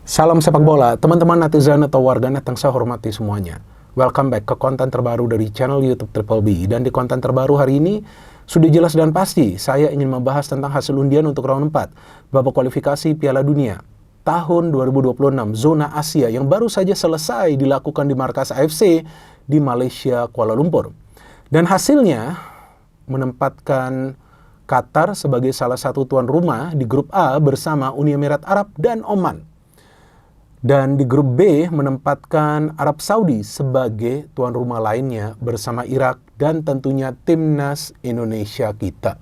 Salam sepak bola, teman-teman netizen atau warganet yang saya hormati semuanya. Welcome back ke konten terbaru dari channel YouTube Triple B. Dan di konten terbaru hari ini, sudah jelas dan pasti, saya ingin membahas tentang hasil undian untuk round 4, babak kualifikasi Piala Dunia tahun 2026, zona Asia yang baru saja selesai dilakukan di markas AFC di Malaysia, Kuala Lumpur. Dan hasilnya menempatkan Qatar sebagai salah satu tuan rumah di grup A bersama Uni Emirat Arab dan Oman. Dan di grup B menempatkan Arab Saudi sebagai tuan rumah lainnya bersama Irak dan tentunya timnas Indonesia kita.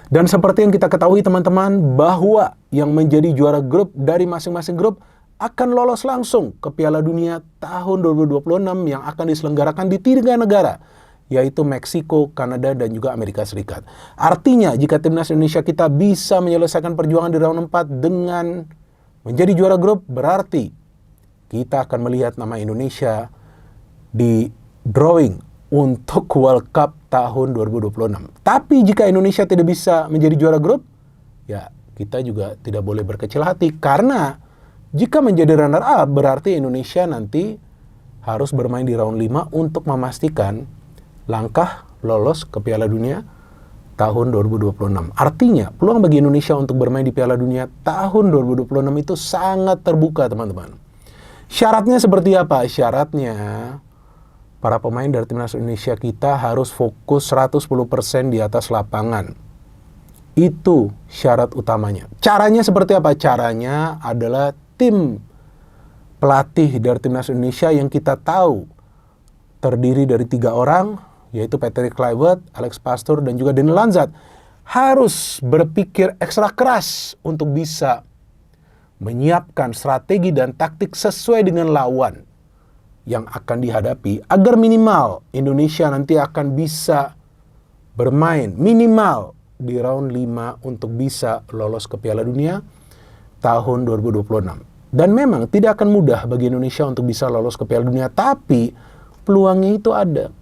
Dan seperti yang kita ketahui teman-teman, bahwa yang menjadi juara grup dari masing-masing grup akan lolos langsung ke Piala Dunia tahun 2026 yang akan diselenggarakan di 3 negara, yaitu Meksiko, Kanada, dan juga Amerika Serikat. Artinya jika timnas Indonesia kita bisa menyelesaikan perjuangan di round 4 dengan menjadi juara grup, berarti kita akan melihat nama Indonesia di drawing untuk World Cup tahun 2026. Tapi jika Indonesia tidak bisa menjadi juara grup, ya kita juga tidak boleh berkecil hati. Karena jika menjadi runner-up, berarti Indonesia nanti harus bermain di round 5 untuk memastikan langkah lolos ke Piala Dunia tahun 2026. Artinya, peluang bagi Indonesia untuk bermain di Piala Dunia tahun 2026 itu sangat terbuka, teman-teman. Syaratnya seperti apa? Syaratnya, para pemain dari timnas Indonesia kita harus fokus 110% di atas lapangan. Itu syarat utamanya. Caranya seperti apa? Caranya adalah tim pelatih dari timnas Indonesia yang kita tahu terdiri dari 3 orang, yaitu Patrick Kluivert, Alex Pastoor, dan juga Daniel Lanzat, harus berpikir ekstra keras untuk bisa menyiapkan strategi dan taktik sesuai dengan lawan yang akan dihadapi, agar minimal Indonesia nanti akan bisa bermain minimal di round 5 untuk bisa lolos ke Piala Dunia tahun 2026. Dan memang tidak akan mudah bagi Indonesia untuk bisa lolos ke Piala Dunia, tapi peluangnya itu ada.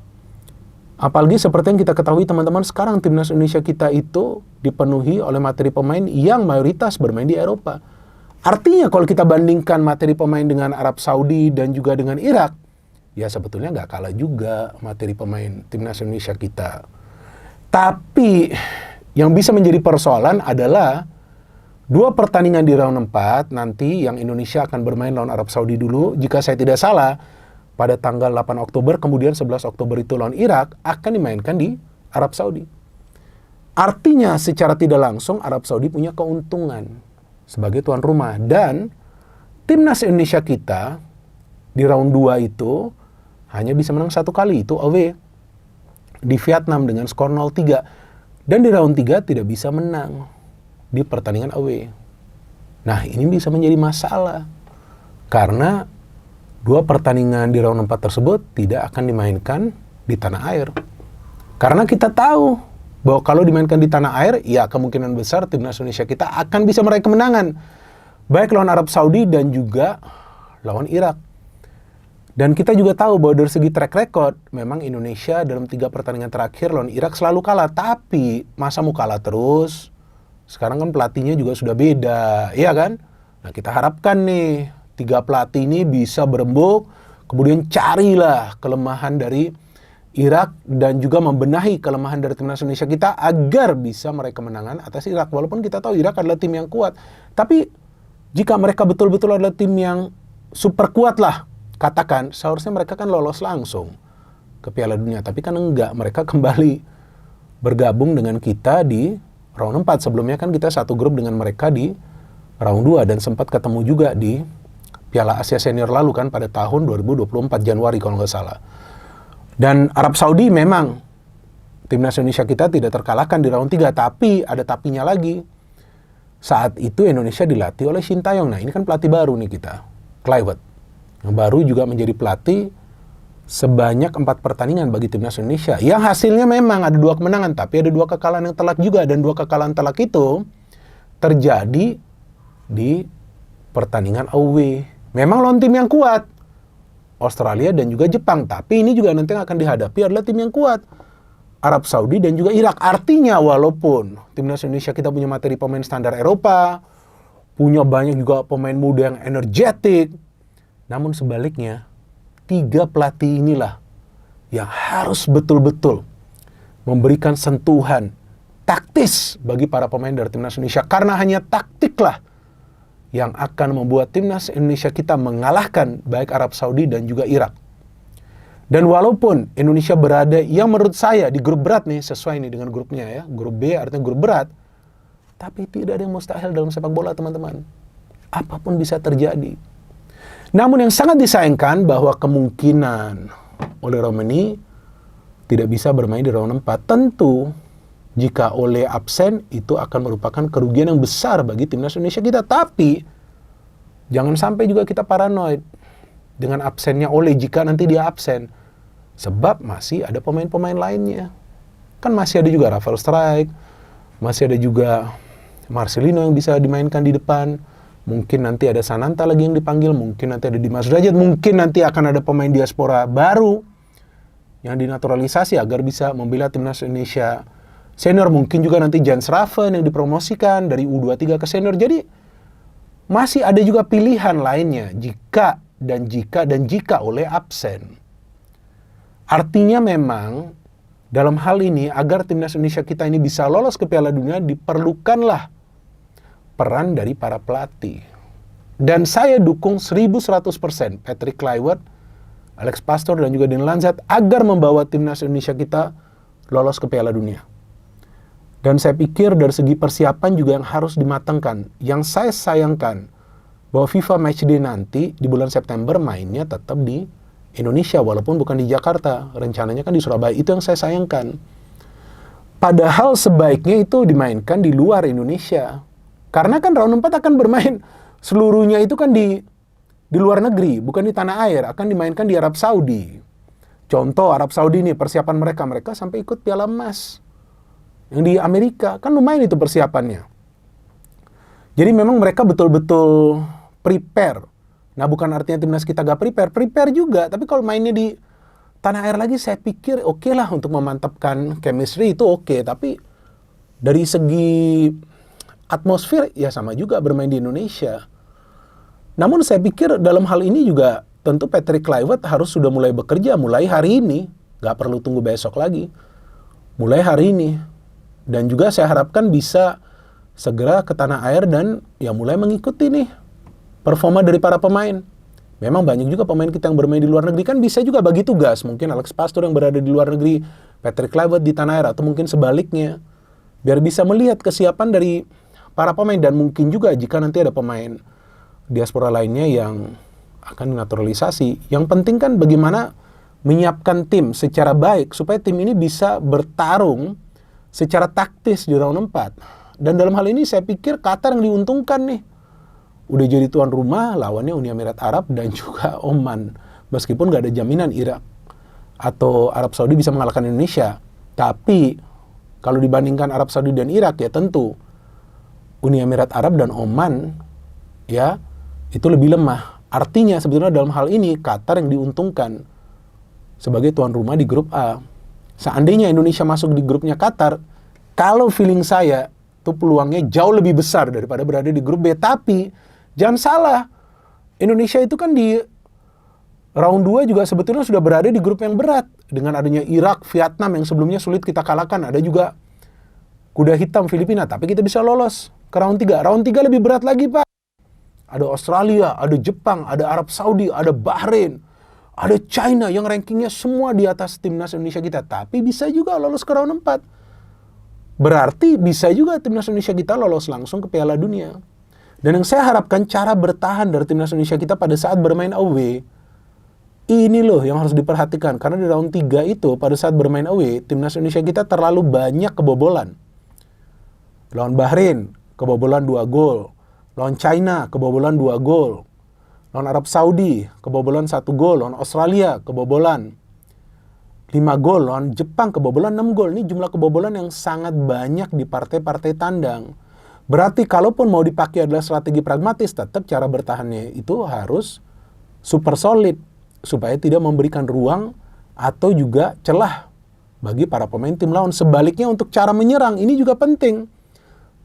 Apalagi seperti yang kita ketahui teman-teman, sekarang timnas Indonesia kita itu dipenuhi oleh materi pemain yang mayoritas bermain di Eropa. Artinya kalau kita bandingkan materi pemain dengan Arab Saudi dan juga dengan Irak, ya sebetulnya nggak kalah juga materi pemain timnas Indonesia kita. Tapi yang bisa menjadi persoalan adalah 2 pertandingan di round 4 nanti yang Indonesia akan bermain lawan Arab Saudi dulu, jika saya tidak salah, pada tanggal 8 Oktober, kemudian 11 Oktober itu lawan Irak, akan dimainkan di Arab Saudi. Artinya secara tidak langsung Arab Saudi punya keuntungan sebagai tuan rumah. Dan timnas Indonesia kita di round 2 itu hanya bisa menang 1 kali, itu away di Vietnam dengan skor 0-3. Dan di round 3 tidak bisa menang di pertandingan away. Nah, ini bisa menjadi masalah karena 2 pertandingan di round 4 tersebut tidak akan dimainkan di tanah air. Karena kita tahu bahwa kalau dimainkan di tanah air, ya kemungkinan besar timnas Indonesia kita akan bisa meraih kemenangan. Baik lawan Arab Saudi dan juga lawan Irak. Dan kita juga tahu bahwa dari segi track record, memang Indonesia dalam 3 pertandingan terakhir lawan Irak selalu kalah. Tapi masa mau kalah terus? Sekarang kan pelatihnya juga sudah beda, iya kan? Nah, kita harapkan nih 3 pelatih ini bisa berembuk, kemudian carilah kelemahan dari Irak dan juga membenahi kelemahan dari timnas Indonesia kita agar bisa meraih kemenangan atas Irak. Walaupun kita tahu Irak adalah tim yang kuat, tapi jika mereka betul-betul adalah tim yang super kuat lah, katakan, seharusnya mereka kan lolos langsung ke Piala Dunia. Tapi kan enggak, mereka kembali bergabung dengan kita di round 4. Sebelumnya kan kita satu grup dengan mereka di round 2 dan sempat ketemu juga di Piala Asia Senior lalu kan pada tahun 2024 Januari kalau nggak salah. Dan Arab Saudi memang timnas Indonesia kita tidak terkalahkan di round 3, tapi ada tapinya lagi. Saat itu Indonesia dilatih oleh Shin Tae-yong. Nah, ini kan pelatih baru nih kita, Kluivert, yang baru juga menjadi pelatih sebanyak 4 pertandingan bagi timnas Indonesia. Yang hasilnya memang ada 2 kemenangan, tapi ada 2 kekalahan yang telak juga. Dan 2 kekalahan telak itu terjadi di pertandingan away. Memang lawan tim yang kuat, Australia dan juga Jepang. Tapi ini juga nanti yang akan dihadapi adalah tim yang kuat, Arab Saudi dan juga Irak. Artinya walaupun timnas Indonesia kita punya materi pemain standar Eropa, punya banyak juga pemain muda yang energetik. Namun sebaliknya, 3 pelatih inilah yang harus betul-betul memberikan sentuhan taktis bagi para pemain dari timnas Indonesia. Karena hanya taktiklah yang akan membuat timnas Indonesia kita mengalahkan baik Arab Saudi dan juga Irak. Dan walaupun Indonesia berada yang menurut saya di grup berat nih, sesuai nih dengan grupnya ya, grup B artinya grup berat, tapi tidak ada yang mustahil dalam sepak bola, teman-teman. Apapun bisa terjadi. Namun yang sangat disayangkan bahwa kemungkinan Ole Romani tidak bisa bermain di round 4. Tentu jika Ole absen itu akan merupakan kerugian yang besar bagi timnas Indonesia kita. Tapi jangan sampai juga kita paranoid dengan absennya Ole jika nanti dia absen. Sebab masih ada pemain-pemain lainnya. Kan masih ada juga Rafael Strijk, masih ada juga Marcelino yang bisa dimainkan di depan. Mungkin nanti ada Sananta lagi yang dipanggil, mungkin nanti ada Dimas Derajat, mungkin nanti akan ada pemain diaspora baru yang dinaturalisasi agar bisa membela timnas Indonesia senior. Mungkin juga nanti Jan Schraven yang dipromosikan dari U23 ke senior. Jadi masih ada juga pilihan lainnya jika oleh absen. Artinya memang dalam hal ini agar timnas Indonesia kita ini bisa lolos ke Piala Dunia diperlukanlah peran dari para pelatih. Dan saya dukung 1100% Patrick Kluivert, Alex Pastoor dan juga Dean Lanzat agar membawa timnas Indonesia kita lolos ke Piala Dunia. Dan saya pikir dari segi persiapan juga yang harus dimatangkan. Yang saya sayangkan bahwa FIFA Matchday nanti di bulan September mainnya tetap di Indonesia walaupun bukan di Jakarta. Rencananya kan di Surabaya. Itu yang saya sayangkan. Padahal sebaiknya itu dimainkan di luar Indonesia. Karena kan round 4 akan bermain seluruhnya itu kan di luar negeri, bukan di tanah air, akan dimainkan di Arab Saudi. Contoh Arab Saudi nih persiapan mereka sampai ikut Piala Emas. Yang di Amerika kan lumayan itu persiapannya. Jadi memang mereka betul-betul prepare. Nah bukan artinya timnas kita gak prepare juga. Tapi kalau mainnya di tanah air lagi saya pikir oke lah untuk memantapkan chemistry itu oke. Tapi dari segi atmosfer ya sama juga bermain di Indonesia. Namun saya pikir dalam hal ini juga tentu Patrick Kluivert harus sudah mulai bekerja mulai hari ini. Gak perlu tunggu besok lagi. Mulai hari ini. Dan juga saya harapkan bisa segera ke tanah air dan ya mulai mengikuti nih performa dari para pemain. Memang banyak juga pemain kita yang bermain di luar negeri kan bisa juga bagi tugas. Mungkin Alex Pastoor yang berada di luar negeri, Patrick Kluivert di tanah air atau mungkin sebaliknya. Biar bisa melihat kesiapan dari para pemain dan mungkin juga jika nanti ada pemain diaspora lainnya yang akan dinaturalisasi. Yang penting kan bagaimana menyiapkan tim secara baik supaya tim ini bisa bertarung secara taktis di round 4. Dan dalam hal ini saya pikir Qatar yang diuntungkan nih. Udah jadi tuan rumah, lawannya Uni Emirat Arab dan juga Oman. Meskipun gak ada jaminan Irak atau Arab Saudi bisa mengalahkan Indonesia. Tapi kalau dibandingkan Arab Saudi dan Irak ya tentu Uni Emirat Arab dan Oman ya itu lebih lemah. Artinya sebetulnya dalam hal ini Qatar yang diuntungkan sebagai tuan rumah di grup A. Seandainya Indonesia masuk di grupnya Qatar, kalau feeling saya itu peluangnya jauh lebih besar daripada berada di grup B. Tapi jangan salah, Indonesia itu kan di round 2 juga sebetulnya sudah berada di grup yang berat. Dengan adanya Irak, Vietnam yang sebelumnya sulit kita kalahkan. Ada juga kuda hitam Filipina, tapi kita bisa lolos ke round 3. Round 3 lebih berat lagi, Pak. Ada Australia, ada Jepang, ada Arab Saudi, ada Bahrain, ada China yang rankingnya semua di atas timnas Indonesia kita. Tapi bisa juga lolos ke round 4. Berarti bisa juga timnas Indonesia kita lolos langsung ke Piala Dunia. Dan yang saya harapkan cara bertahan dari timnas Indonesia kita pada saat bermain away, ini loh yang harus diperhatikan. Karena di round 3 itu pada saat bermain away, timnas Indonesia kita terlalu banyak kebobolan. Lawan Bahrain, kebobolan 2 gol. Lawan China, kebobolan 2 gol. Lawan Arab Saudi, kebobolan 1 gol. Lawan Australia, kebobolan 5 gol. Lawan Jepang, kebobolan 6 gol. Ini jumlah kebobolan yang sangat banyak di partai-partai tandang. Berarti kalaupun mau dipakai adalah strategi pragmatis, tetap cara bertahannya itu harus super solid. Supaya tidak memberikan ruang atau juga celah bagi para pemain tim lawan. Sebaliknya untuk cara menyerang, ini juga penting.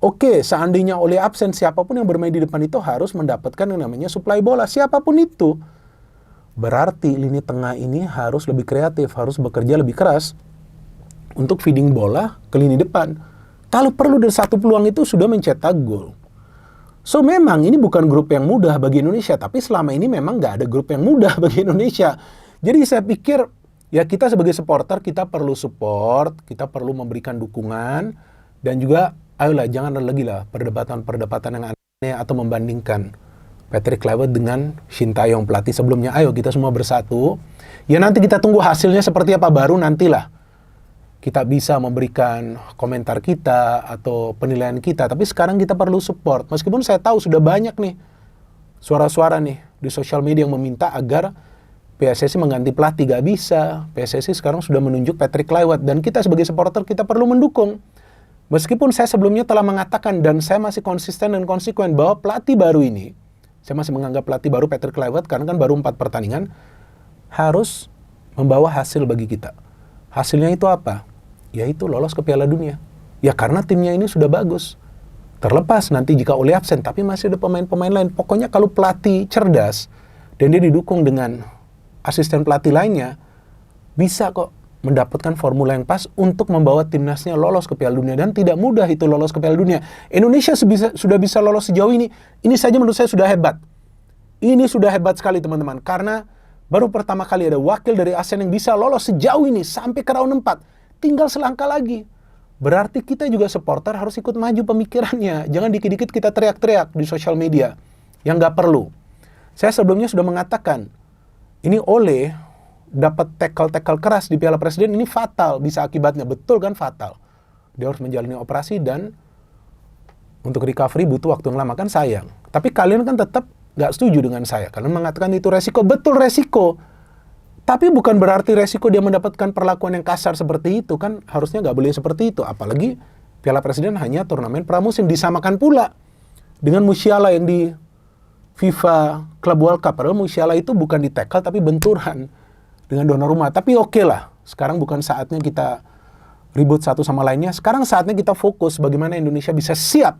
Oke, seandainya Ole absen, siapapun yang bermain di depan itu harus mendapatkan yang namanya suplai bola, siapapun itu. Berarti lini tengah ini harus lebih kreatif, harus bekerja lebih keras untuk feeding bola ke lini depan. Kalau perlu dari satu peluang itu sudah mencetak gol. So memang ini bukan grup yang mudah bagi Indonesia, tapi selama ini memang nggak ada grup yang mudah bagi Indonesia. Jadi saya pikir ya kita sebagai supporter kita perlu support, kita perlu memberikan dukungan, dan juga ayolah jangan lagi lah perdebatan-perdebatan yang aneh atau membandingkan Patrick Kluivert dengan Shin Tae-yong pelatih sebelumnya. Ayo kita semua bersatu. Ya nanti kita tunggu hasilnya seperti apa, baru nantilah kita bisa memberikan komentar kita atau penilaian kita. Tapi sekarang kita perlu support. Meskipun saya tahu sudah banyak nih suara-suara nih di sosial media yang meminta agar PSSI mengganti pelatih. Gak bisa. PSSI sekarang sudah menunjuk Patrick Kluivert. Dan kita sebagai supporter kita perlu mendukung. Meskipun saya sebelumnya telah mengatakan dan saya masih konsisten dan konsekuen bahwa pelatih baru ini, saya masih menganggap pelatih baru Patrick Kluivert karena kan baru 4 pertandingan, harus membawa hasil bagi kita. Hasilnya itu apa? Yaitu lolos ke Piala Dunia. Ya karena timnya ini sudah bagus. Terlepas nanti jika Ole absen, tapi masih ada pemain-pemain lain. Pokoknya kalau pelatih cerdas dan dia didukung dengan asisten pelatih lainnya, bisa kok mendapatkan formula yang pas untuk membawa timnasnya lolos ke Piala Dunia. Dan tidak mudah itu lolos ke Piala Dunia. Indonesia sudah bisa lolos sejauh ini. Ini saja menurut saya sudah hebat. Ini sudah hebat sekali teman-teman. Karena baru pertama kali ada wakil dari ASEAN yang bisa lolos sejauh ini sampai ke round 4. Tinggal selangkah lagi. Berarti kita juga supporter harus ikut maju pemikirannya. Jangan dikit-dikit kita teriak-teriak di sosial media. Yang nggak perlu. Saya sebelumnya sudah mengatakan, ini Ole dapat tackle-tackle keras di Piala Presiden, ini fatal bisa akibatnya. Betul kan, fatal. Dia harus menjalani operasi dan untuk recovery butuh waktu yang lama, kan sayang. Tapi kalian kan tetap nggak setuju dengan saya. Kalian mengatakan itu resiko. Betul resiko. Tapi bukan berarti resiko dia mendapatkan perlakuan yang kasar seperti itu. Kan harusnya nggak boleh seperti itu. Apalagi Piala Presiden hanya turnamen pramusim. Disamakan pula dengan Musiala yang di FIFA Club World Cup. Padahal Musiala itu bukan di tackle tapi benturan dengan Donnarumma. Tapi oke lah, sekarang bukan saatnya kita ribut satu sama lainnya. Sekarang saatnya kita fokus bagaimana Indonesia bisa siap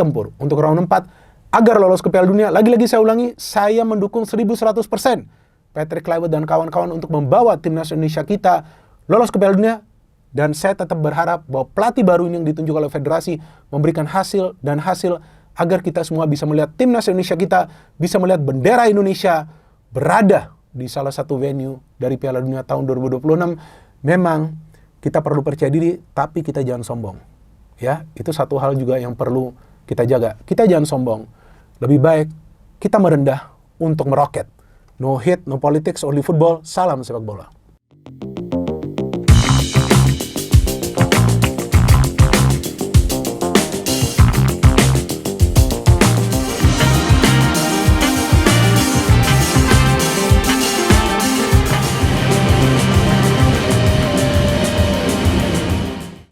tempur untuk round 4 agar lolos ke Piala Dunia. Lagi-lagi saya ulangi, saya mendukung 1100% Patrick Kluivert dan kawan-kawan untuk membawa timnas Indonesia kita lolos ke Piala Dunia. Dan saya tetap berharap bahwa pelatih baru ini yang ditunjuk oleh federasi memberikan hasil agar kita semua bisa melihat timnas Indonesia kita, bisa melihat bendera Indonesia berada di salah satu venue dari Piala Dunia tahun 2026. Memang kita perlu percaya diri, tapi kita jangan sombong. Ya, itu satu hal juga yang perlu kita jaga. Kita jangan sombong. Lebih baik kita merendah untuk meroket. No hate, no politics, only football. Salam sepak bola.